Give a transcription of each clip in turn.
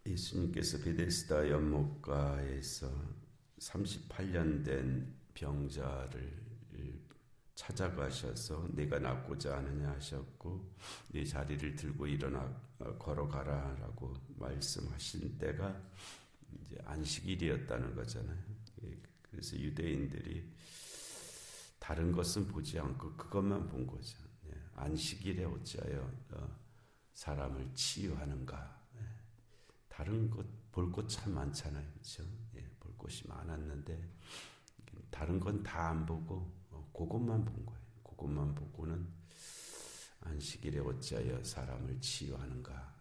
예수님께서 베데스다 연못가에서 38년 된 병자를 찾아가셔서 내가 낫고자 하느냐 하셨고 네 자리를 들고 일어나 걸어가라라고 말씀하신 때가 이제 안식일이었다는 거잖아요. 그래서 유대인들이 다른 것은 보지 않고 그것만 본 거죠. 안식일에 어찌하여 사람을 치유하는가. 다른 것 볼 것 참 많잖아요, 그렇죠? 볼 것이 많았는데 다른 건 다 안 보고 그것만 본 거예요. 그것만 보고는 안식일에 어찌하여 사람을 치유하는가.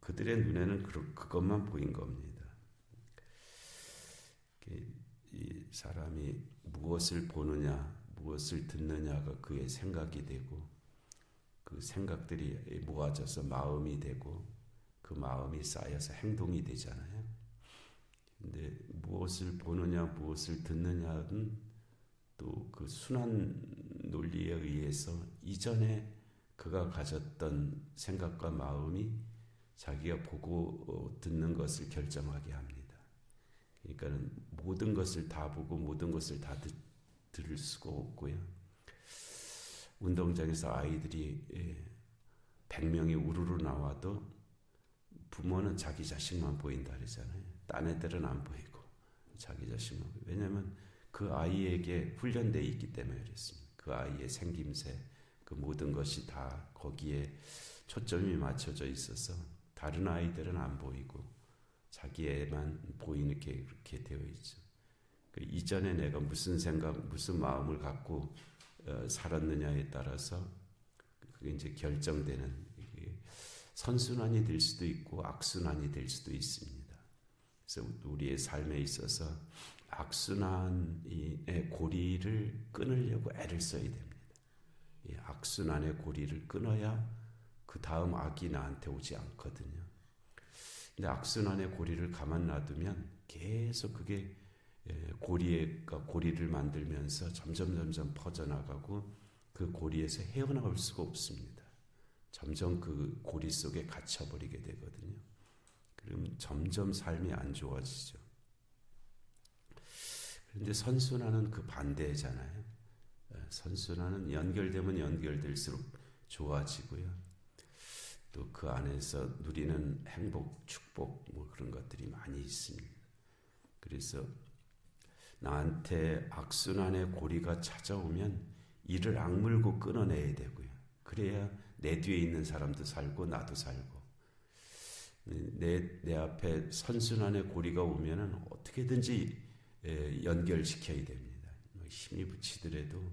그들의 눈에는 그것만 보인 겁니다. 이 사람이 무엇을 보느냐, 무엇을 듣느냐가 그의 생각이 되고 그 생각들이 모아져서 마음이 되고 그 마음이 쌓여서 행동이 되잖아요. 근데 무엇을 보느냐, 무엇을 듣느냐는 또 그 순환 논리에 의해서 이전에 그가 가졌던 생각과 마음이 자기가 보고 듣는 것을 결정하게 합니다. 그러니까는 모든 것을 다 보고 모든 것을 다 들을 수가 없고요. 운동장에서 아이들이 100명이 우르르 나와도 부모는 자기 자식만 보인다 그러잖아요. 딴 애들은 안 보이고 자기 자식만 보이고. 왜냐하면 그 아이에게 훈련되어 있기 때문에 그렇습니다. 그 아이의 생김새, 그 모든 것이 다 거기에 초점이 맞춰져 있어서 다른 아이들은 안 보이고 자기 애만 보이는 게 그렇게 되어 있죠. 그 이전에 내가 무슨 생각, 무슨 마음을 갖고 살았느냐에 따라서 그게 이제 결정되는 선순환이 될 수도 있고 악순환이 될 수도 있습니다. 그래서 우리의 삶에 있어서 악순환의 고리를 끊으려고 애를 써야 됩니다. 이 악순환의 고리를 끊어야 그 다음 악이 나한테 오지 않거든요. 근데 악순환의 고리를 가만 놔두면 계속 그게 고리를 만들면서 점점 퍼져나가고 그 고리에서 헤어나올 수가 없습니다. 점점 그 고리 속에 갇혀버리게 되거든요. 그러면 점점 삶이 안 좋아지죠. 그런데 선순환은 그 반대잖아요. 선순환은 연결되면 연결될수록 좋아지고요. 또 그 안에서 누리는 행복, 축복 뭐 그런 것들이 많이 있습니다. 그래서 나한테 악순환의 고리가 찾아오면 이를 악물고 끊어내야 되고요. 그래야 내 뒤에 있는 사람도 살고 나도 살고 내 앞에 선순환의 고리가 오면은 어떻게든지 연결시켜야 됩니다. 힘이 붙이더라도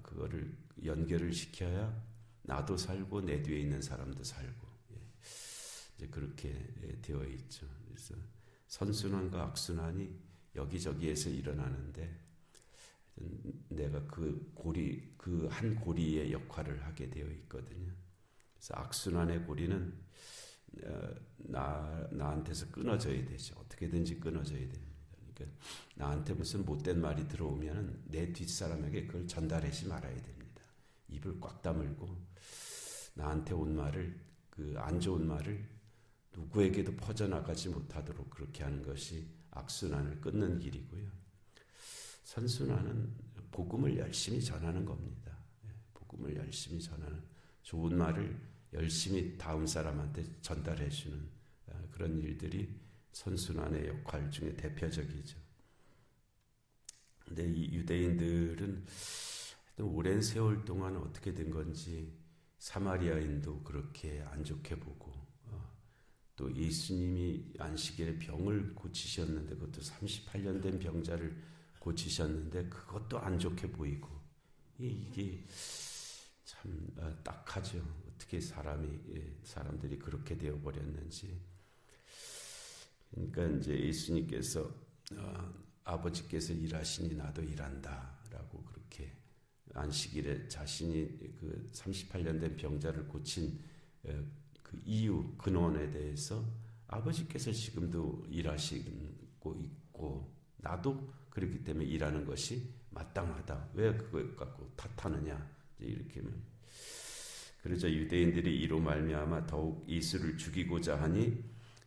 그거를 연결을 시켜야 나도 살고 내 뒤에 있는 사람도 살고 이제 그렇게 되어 있죠. 그래서 선순환과 악순환이 여기저기에서 일어나는데 내가 그 한 고리의 역할을 하게 되어 있거든요. 그래서 악순환의 고리는 나한테서 끊어져야 되죠. 어떻게든지 끊어져야 됩니다. 그러니까 나한테 무슨 못된 말이 들어오면 내 뒷사람에게 그걸 전달하지 말아야 됩니다. 입을 꽉 다물고 나한테 온 말을 그 안 좋은 말을 누구에게도 퍼져나가지 못하도록 그렇게 하는 것이 악순환을 끊는 길이고요. 선순환은 복음을 열심히 전하는 겁니다. 복음을 열심히 전하는 좋은 말을 열심히 다음 사람한테 전달해 주는 그런 일들이 선순환의 역할 중에 대표적이죠. 근데 이 유대인들은 오랜 세월 동안 어떻게 된 건지 사마리아인도 그렇게 안 좋게 보고 또 예수님이 안식일에 병을 고치셨는데 그것도 38년 된 병자를 고치셨는데 그것도 안 좋게 보이고 이게 참 딱하죠. 어떻게 사람들이 그렇게 되어버렸는지. 그러니까 이제 예수님께서 아버지께서 일하시니 나도 일한다라고 그렇게 안식일에 자신이 그 38년 된 병자를 고친 그 이유, 근원에 대해서 아버지께서 지금도 일하시고 있고 나도 그렇기 때문에 일하는 것이 마땅하다. 왜 그걸 갖고 탓하느냐? 이렇게 그러자 유대인들이 이로 말미암아 더욱 예수를 죽이고자 하니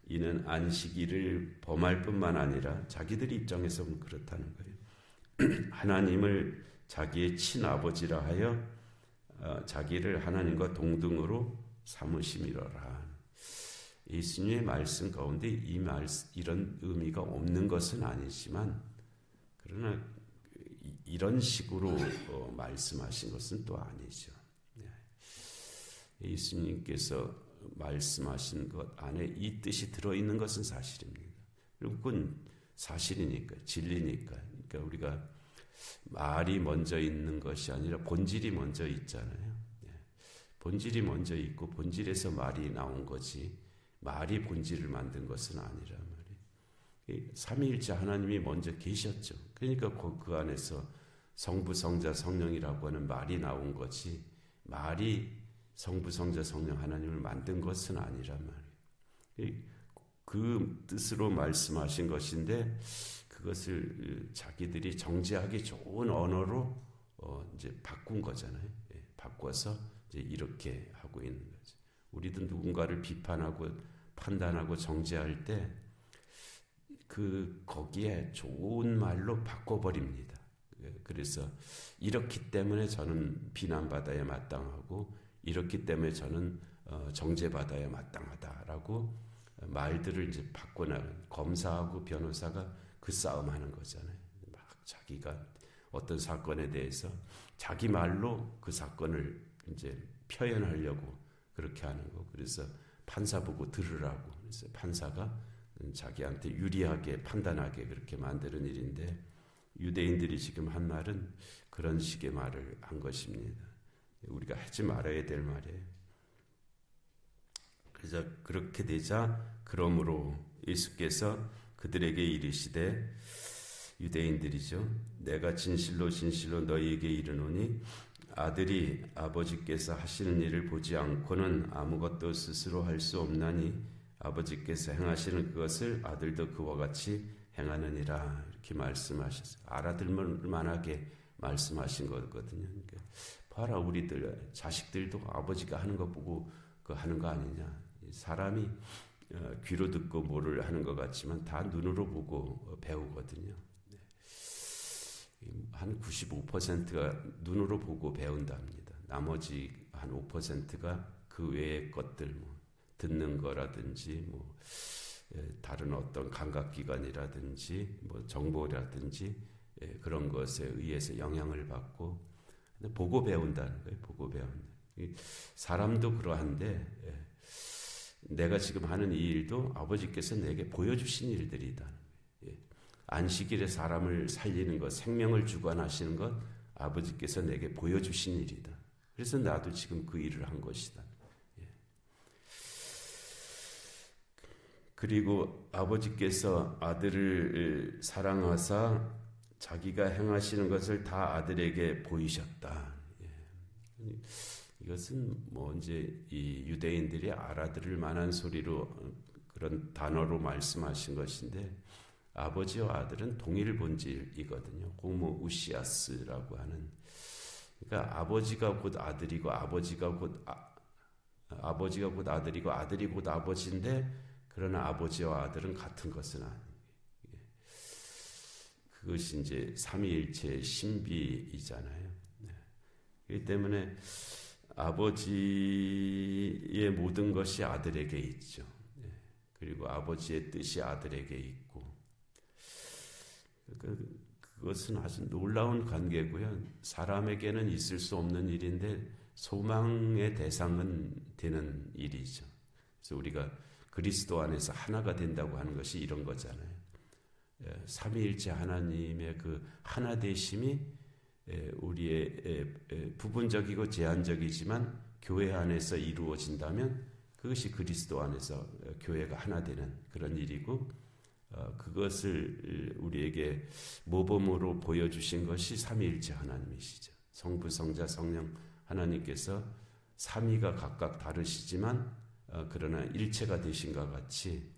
이는 안식일을 범할 뿐만 아니라 자기들 입장에서 보면 그렇다는 거예요. 하나님을 자기의 친아버지라 하여 자기를 하나님과 동등으로 삼으심이로라. 예수님의 말씀 가운데 이런 의미가 없는 것은 아니지만, 그러나 이런 식으로 말씀하신 것은 또 아니죠. 예수님께서 말씀하신 것 안에 이 뜻이 들어있는 것은 사실입니다. 그리고 그건 사실이니까, 진리니까. 그러니까 우리가 말이 먼저 있는 것이 아니라 본질이 먼저 있잖아요. 본질이 먼저 있고 본질에서 말이 나온 거지, 말이 본질을 만든 것은 아니란 말이에요. 삼위일체 하나님이 먼저 계셨죠. 그러니까 그 안에서 성부, 성자, 성령이라고 하는 말이 나온 거지, 말이 성부, 성자, 성령 하나님을 만든 것은 아니란 말이에요. 그 뜻으로 말씀하신 것인데, 그것을 자기들이 정제하기 좋은 언어로 이제 바꾼 거잖아요. 바꿔서 이제 이렇게 하고 있는 거죠. 우리도 누군가를 비판하고 판단하고 정죄할 때 거기에 좋은 말로 바꿔버립니다. 그래서 이렇기 때문에 저는 비난받아야 마땅하고, 이렇기 때문에 저는 정죄받아야 마땅하다라고 말들을 이제 바꿔나가는, 검사하고 변호사가 그 싸움하는 거잖아요. 막 자기가 어떤 사건에 대해서 자기 말로 그 사건을 이제 표현하려고 그렇게 하는 거. 그래서 판사 보고 들으라고. 그래서 판사가 자기한테 유리하게 판단하게 그렇게 만드는 일인데, 유대인들이 지금 한 말은 그런 식의 말을 한 것입니다. 우리가 하지 말아야 될 말이에요. 그래서 그렇게 되자, 그러므로 예수께서 그들에게 이르시되, 유대인들이죠. 내가 진실로 진실로 너희에게 이르노니 아들이 아버지께서 하시는 일을 보지 않고는 아무것도 스스로 할 수 없나니 아버지께서 행하시는 그것을 아들도 그와 같이 행하느니라. 이렇게 말씀하셨어요. 알아들을 만하게 말씀하신 거거든요. 그러니까 봐라, 우리들 자식들도 아버지가 하는 거 보고 하는 거 아니냐. 사람이 귀로 듣고 뭐를 하는 것 같지만 다 눈으로 보고 배우거든요. 한 95%가 눈으로 보고 배운답니다. 나머지 한 5%가 그 외의 것들, 듣는 거라든지, 다른 어떤 감각기관이라든지, 정보라든지, 그런 것에 의해서 영향을 받고, 보고 배운다는 거예요. 보고 배운다. 사람도 그러한데, 내가 지금 하는 이 일도 아버지께서 내게 보여주신 일들이다. 안식일에 사람을 살리는 것, 생명을 주관하시는 것, 아버지께서 내게 보여주신 일이다. 그래서 나도 지금 그 일을 한 것이다. 그리고 아버지께서 아들을 사랑하사 자기가 행하시는 것을 다 아들에게 보이셨다. 이것은 이제 이 유대인들이 알아들을 만한 소리로 그런 단어로 말씀하신 것인데, 아버지와 아들은 동일 본질이거든요. 호모 우시아스라고 하는. 그러니까 아버지가 곧 아들이고, 아버지가 곧 아들이고, 아들이 곧 아버지인데, 그러나 아버지와 아들은 같은 것은 아니에요. 그것이 이제 삼위일체의 신비이잖아요. 그렇기 때문에 아버지의 모든 것이 아들에게 있죠. 그리고 아버지의 뜻이 아들에게 있고, 그것은 아주 놀라운 관계고요. 사람에게는 있을 수 없는 일인데 소망의 대상은 되는 일이죠. 그래서 우리가 그리스도 안에서 하나가 된다고 하는 것이 이런 거잖아요. 삼위일체 하나님의 그 하나 되심이 우리의 부분적이고 제한적이지만 교회 안에서 이루어진다면 그것이 그리스도 안에서 교회가 하나 되는 그런 일이고, 그것을 우리에게 모범으로 보여주신 것이 삼위일체 하나님이시죠. 성부, 성자, 성령 하나님께서 삼위가 각각 다르시지만 그러나 일체가 되신 것 같이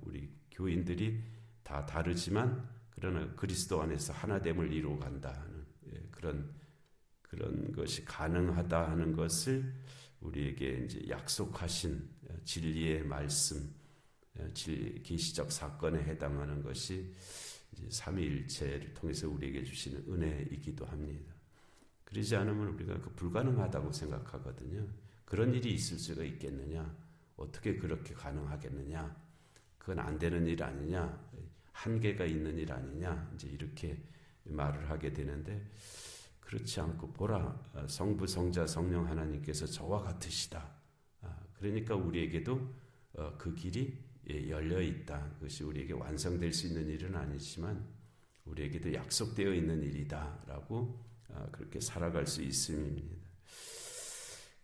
우리 교인들이 다 다르지만 그러나 그리스도 안에서 하나됨을 이루어간다 하는 그런 것이 가능하다 하는 것을 우리에게 이제 약속하신 진리의 말씀, 계시적 사건에 해당하는 것이 이제 삼위일체를 통해서 우리에게 주시는 은혜이기도 합니다. 그러지 않으면 우리가 불가능하다고 생각하거든요. 그런 일이 있을 수가 있겠느냐? 어떻게 그렇게 가능하겠느냐? 그건 안 되는 일 아니냐? 한계가 있는 일 아니냐? 이제 이렇게 말을 하게 되는데, 그렇지 않고 보라, 성부, 성자, 성령 하나님께서 저와 같으시다. 그러니까 우리에게도 그 길이 열려 있다. 그것이 우리에게 완성될 수 있는 일은 아니지만 우리에게도 약속되어 있는 일이다라고 그렇게 살아갈 수 있음입니다.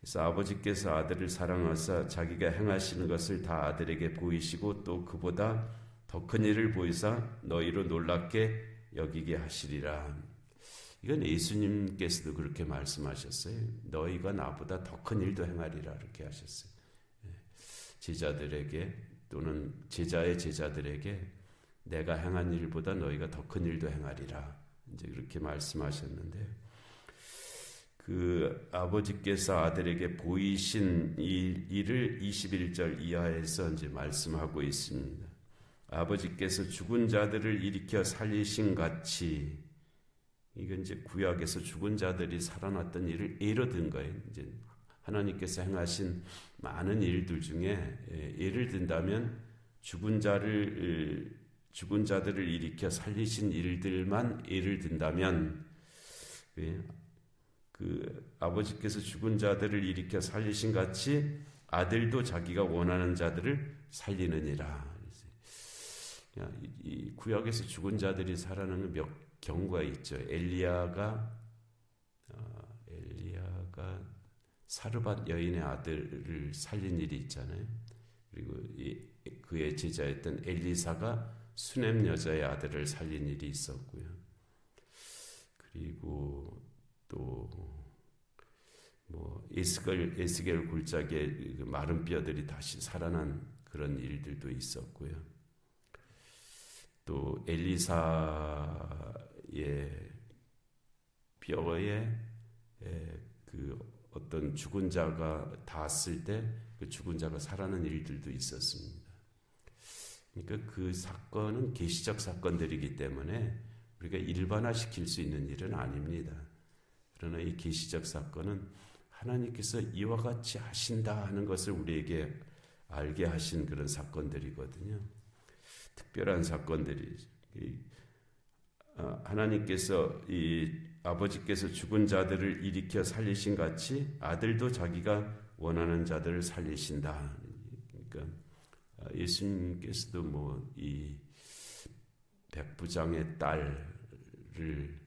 그래서 아버지께서 아들을 사랑하사 자기가 행하시는 것을 다 아들에게 보이시고 또 그보다 더 큰 일을 보이사 너희로 놀랍게 여기게 하시리라. 이건 예수님께서도 그렇게 말씀하셨어요. 너희가 나보다 더 큰 일도 행하리라 이렇게 하셨어요. 제자들에게 또는 제자의 제자들에게 내가 행한 일보다 너희가 더 큰 일도 행하리라. 이제 그렇게 말씀하셨는데, 그 아버지께서 아들에게 보이신 일을 21절 이하에서 이제 말씀하고 있습니다. 아버지께서 죽은 자들을 일으켜 살리신 같이, 이건 이제 구약에서 죽은 자들이 살아났던 일을 예로 든 거예요. 이제 하나님께서 행하신 많은 일들 중에 예를 든다면 죽은 자들을 일으켜 살리신 일들만 예를 든다면, 그 아버지께서 죽은 자들을 일으켜 살리신 같이 아들도 자기가 원하는 자들을 살리느니라. 이 구약에서 죽은 자들이 살아나는 몇 경우가 있죠. 엘리야가 사르밧 여인의 아들을 살린 일이 있잖아요. 그리고 그의 제자였던 엘리사가 수넴 여자의 아들을 살린 일이 있었고요. 그리고 또 에스겔 굴짝의 마른 뼈들이 다시 살아난 그런 일들도 있었고요. 또 엘리사의 뼈에 그 어떤 죽은 자가 닿았을 때 그 죽은 자가 살아난 일들도 있었습니다. 그러니까 그 사건은 계시적 사건들이기 때문에 우리가 일반화시킬 수 있는 일은 아닙니다. 그러나 이 계시적 사건은 하나님께서 이와 같이 하신다 하는 것을 우리에게 알게 하신 그런 사건들이거든요. 특별한 사건들이, 하나님께서 아버지께서 죽은 자들을 일으켜 살리신 같이 아들도 자기가 원하는 자들을 살리신다. 그러니까 예수님께서도 이 백부장의 딸을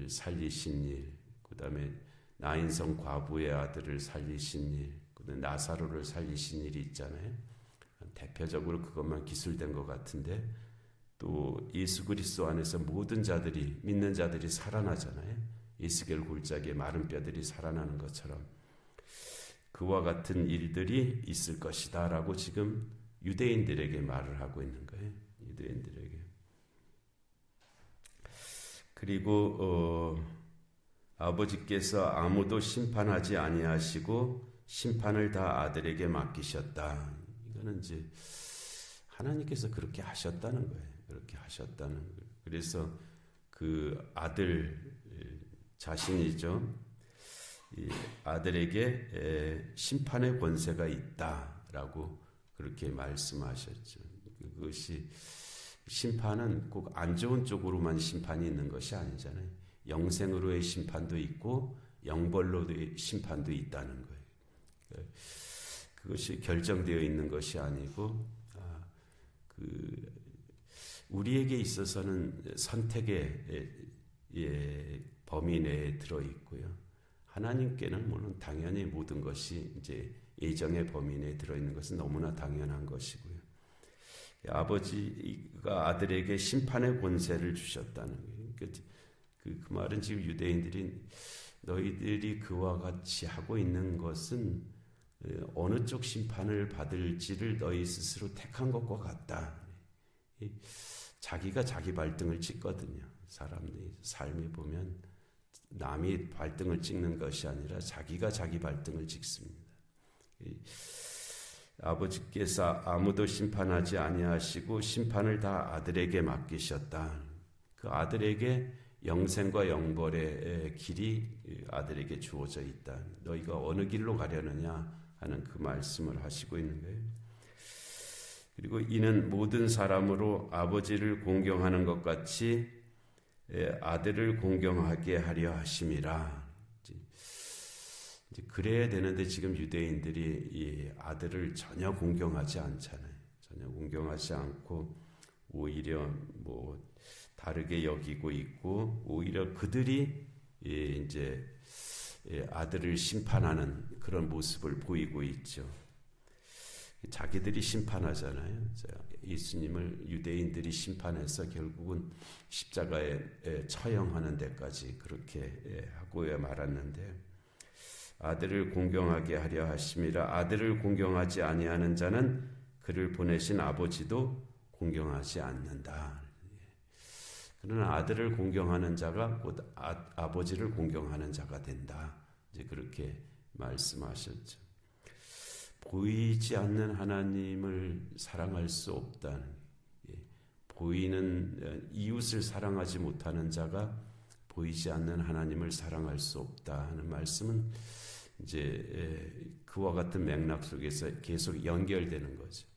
살리신 일, 그 다음에 나인성 과부의 아들을 살리신 일, 그다음에 나사로를 살리신 일이 있잖아요. 대표적으로 그것만 기술된 것 같은데, 또 예수 그리스도 안에서 모든 자들이, 믿는 자들이 살아나잖아요. 에스겔 골짜기에 마른 뼈들이 살아나는 것처럼 그와 같은 일들이 있을 것이다 라고 지금 유대인들에게 말을 하고 있는 거예요. 유대인들에게. 그리고 아버지께서 아무도 심판하지 아니하시고 심판을 다 아들에게 맡기셨다. 이거는 이제 하나님께서 그렇게 하셨다는 거예요. 그렇게 하셨다는 거예요. 그래서 그 아들 자신이죠. 이 아들에게 심판의 권세가 있다라고 그렇게 말씀하셨죠. 그것이 심판은 꼭 안 좋은 쪽으로만 심판이 있는 것이 아니잖아요. 영생으로의 심판도 있고 영벌로의 심판도 있다는 거예요. 그것이 결정되어 있는 것이 아니고 우리에게 있어서는 선택의 범위 내에 들어 있고요. 하나님께는 물론 당연히 모든 것이 이제 예정의 범위 내에 들어 있는 것은 너무나 당연한 것이고요. 아버지가 아들에게 심판의 권세를 주셨다는 거예요. 그 말은 지금 유대인들이 너희들이 그와 같이 하고 있는 것은 어느 쪽 심판을 받을지를 너희 스스로 택한 것과 같다. 자기가 자기 발등을 찍거든요. 사람들이 삶에 보면 남이 발등을 찍는 것이 아니라 자기가 자기 발등을 찍습니다. 아버지께서 아무도 심판하지 아니하시고 심판을 다 아들에게 맡기셨다. 그 아들에게 영생과 영벌의 길이 아들에게 주어져 있다. 너희가 어느 길로 가려느냐 하는 그 말씀을 하시고 있는 거예요. 그리고 이는 모든 사람으로 아버지를 공경하는 것 같이 아들을 공경하게 하려 하심이라. 이제 그래야 되는데 지금 유대인들이 이 아들을 전혀 공경하지 않잖아요. 전혀 공경하지 않고 오히려 뭐 다르게 여기고 있고, 오히려 그들이 이제 아들을 심판하는 그런 모습을 보이고 있죠. 자기들이 심판하잖아요. 예수님을 유대인들이 심판해서 결국은 십자가에 처형하는 데까지 그렇게 하고야 말았는데, 아들을 공경하게 하려 하심이라. 아들을 공경하지 아니하는 자는 그를 보내신 아버지도 공경하지 않는다. 그러나 아들을 공경하는 자가 곧 아버지를 공경하는 자가 된다. 이제 그렇게 말씀하셨죠. 보이지 않는 하나님을 사랑할 수 없다는, 보이는 이웃을 사랑하지 못하는 자가 보이지 않는 하나님을 사랑할 수 없다 하는 말씀은 이제 그와 같은 맥락 속에서 계속 연결되는 거죠.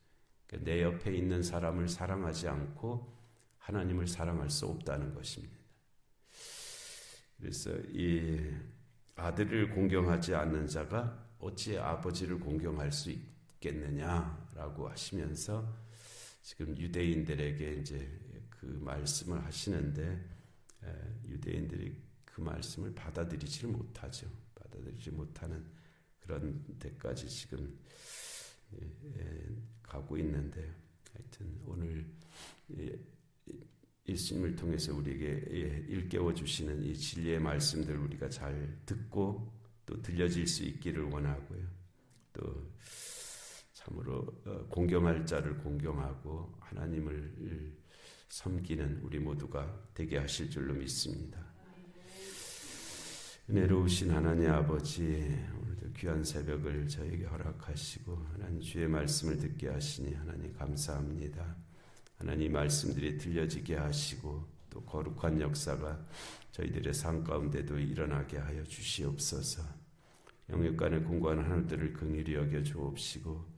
그러니까 내 옆에 있는 사람을 사랑하지 않고 하나님을 사랑할 수 없다는 것입니다. 그래서 이 아들을 공경하지 않는 자가 어찌 아버지를 공경할 수 있겠느냐라고 하시면서 지금 유대인들에게 이제 그 말씀을 하시는데, 유대인들이 그 말씀을 받아들이지 못하죠. 받아들이지 못하는 그런 데까지 지금 가고 있는데, 하여튼 오늘 예수님을 통해서 우리에게 일깨워 주시는 이 진리의 말씀들 우리가 잘 듣고 또 들려질 수 있기를 원하고요. 또 참으로 공경할 자를 공경하고 하나님을 섬기는 우리 모두가 되게 하실 줄로 믿습니다. 은혜로우신 하나님 아버지, 오늘도 귀한 새벽을 저에게 허락하시고 하나님 주의 말씀을 듣게 하시니 하나님 감사합니다. 하나님 말씀들이 들려지게 하시고 또 거룩한 역사가 저희들의 삶 가운데도 일어나게 하여 주시옵소서. 영육간에 공고한 하늘들을 긍휼히 여겨 주옵시고,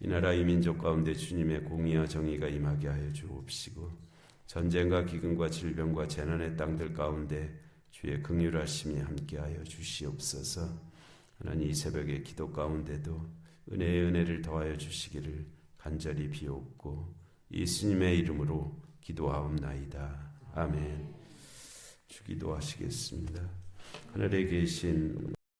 이 나라 이 민족 가운데 주님의 공의와 정의가 임하게 하여 주옵시고, 전쟁과 기근과 질병과 재난의 땅들 가운데 주의 긍휼하심이 함께하여 주시옵소서. 하나님 이 새벽의 기도 가운데도 은혜의 은혜를 더하여 주시기를 간절히 비옵고 예수님의 이름으로 기도하옵나이다. 아멘. 주기도하시겠습니다. 하늘에 계신